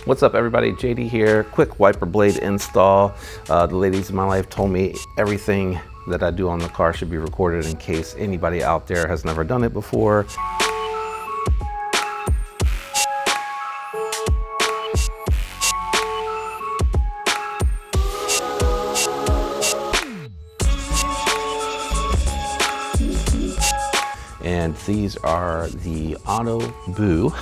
What's up everybody, JD here. Quick wiper blade install. The ladies in my life told me everything that I do on the car should be recorded in case anybody out there has never done it before. And these are the Auto Boo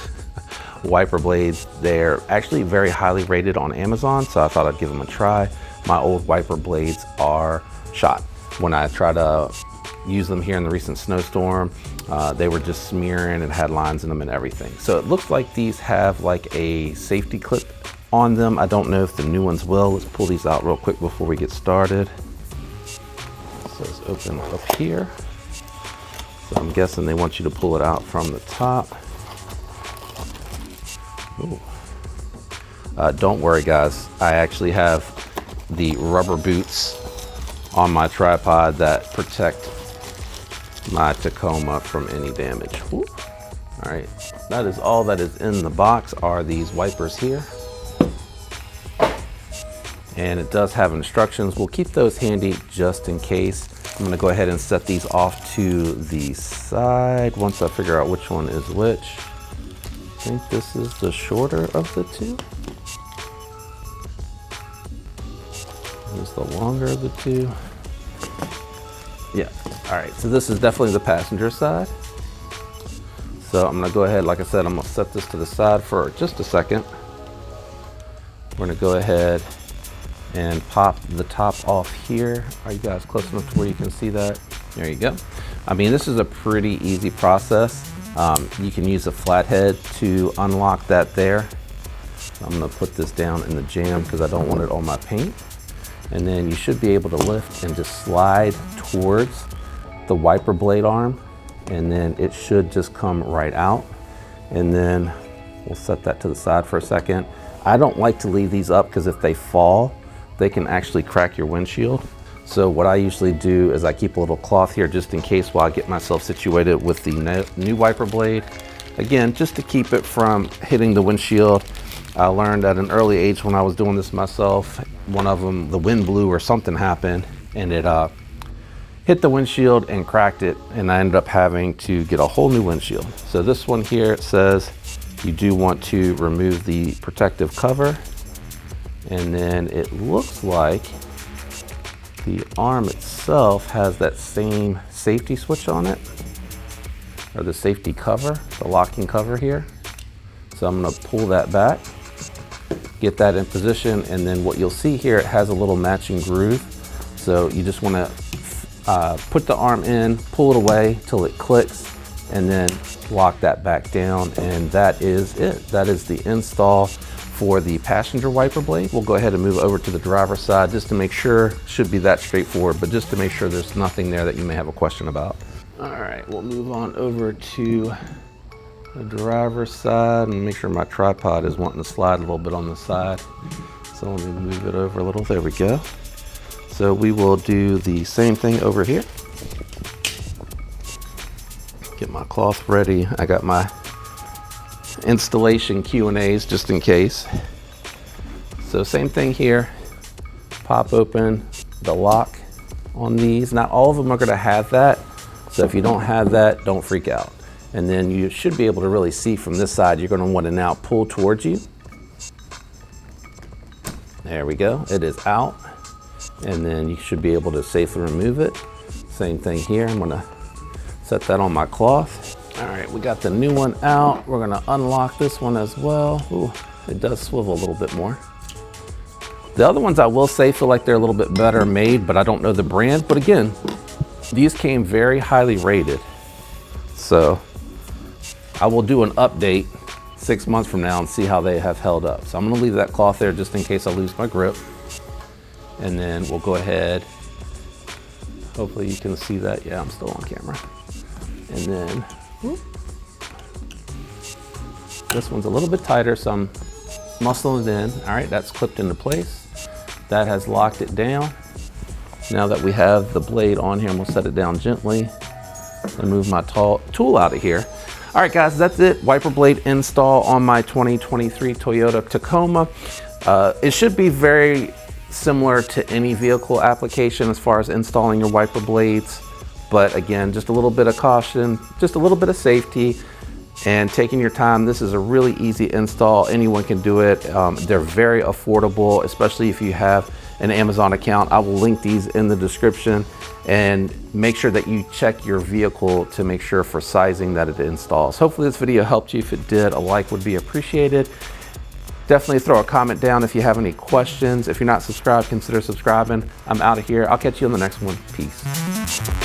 wiper blades. They're actually very highly rated on Amazon, so I thought I'd give them a try. My old wiper blades are shot. When I tried to use them here in the recent snowstorm, they were just smearing and had lines in them and everything. So it looks like these have like a safety clip on them. I don't know if the new ones will. Let's pull these out real quick before we get started. So let's open up here. So I'm guessing they want you to pull it out from the top. Don't worry guys, I actually have the rubber boots on my tripod that protect my Tacoma from any damage. All right, that is all that is in the box are these wipers here. And it does have instructions. We'll keep those handy just in case. I'm gonna go ahead and set these off to the side once I figure out which one is which. I think this is the shorter of the two. This is the longer of the two. Yeah, all right, so this is definitely the passenger side. So I'm gonna go ahead, like I said, I'm gonna set this to the side for just a second. We're gonna go ahead and pop the top off here. Are you guys close enough to where you can see that? There you go. I mean, this is a pretty easy process. You can use a flathead to unlock that there. So I'm gonna put this down in the jam because I don't want it on my paint. And then you should be able to lift and just slide towards the wiper blade arm. And then it should just come right out. And then we'll set that to the side for a second. I don't like to leave these up because if they fall, they can actually crack your windshield. So what I usually do is I keep a little cloth here just in case while I get myself situated with the new wiper blade. Again, just to keep it from hitting the windshield. I learned at an early age when I was doing this myself, one of them, the wind blew or something happened and it hit the windshield and cracked it, and I ended up having to get a whole new windshield. So this one here, it says you do want to remove the protective cover, and then it looks like the arm itself has that same safety switch on it, or the safety cover, the locking cover here. So I'm gonna pull that back, get that in position, and then what you'll see here, it has a little matching groove. So you just wanna put the arm in, pull it away till it clicks, and then lock that back down, and that is it. That is the install for the passenger wiper blade. We'll go ahead and move over to the driver's side just to make sure, should be that straightforward, but just to make sure there's nothing there that you may have a question about. All right, we'll move on over to the driver's side and make sure my tripod is wanting to slide a little bit on the side. So let me move it over a little, there we go. So we will do the same thing over here. Get my cloth ready. I got my installation Q&As just in case. So same thing here, pop open the lock on these. Not all of them are gonna have that. So if you don't have that, don't freak out. And then you should be able to really see from this side, you're gonna wanna now pull towards you. There we go, it is out. And then you should be able to safely remove it. Same thing here, I'm gonna set that on my cloth. All right, we got the new one out. We're gonna unlock this one as well. Ooh, it does swivel a little bit more. The other ones I will say feel like they're a little bit better made, but I don't know the brand. But again, these came very highly rated. So I will do an update 6 months from now and see how they have held up. So I'm gonna leave that cloth there just in case I lose my grip. And then we'll go ahead. Hopefully you can see that. Yeah, I'm still on camera. And then, whoop. This one's a little bit tighter, so I'm muscling it in. All right, that's clipped into place. That has locked it down. Now that we have the blade on here, I'm gonna set it down gently and move my tool out of here. All right, guys, that's it. Wiper blade install on my 2023 Toyota Tacoma. It should be very similar to any vehicle application as far as installing your wiper blades. But again, just a little bit of caution, just a little bit of safety, and taking your time. This is a really easy install. Anyone can do it. They're very affordable, especially if you have an Amazon account. I will link these in the description, and make sure that you check your vehicle to make sure for sizing that it installs. Hopefully this video helped you. If it did, a like would be appreciated. Definitely throw a comment down if you have any questions. If you're not subscribed, consider subscribing. I'm out of here. I'll catch you on the next one. Peace.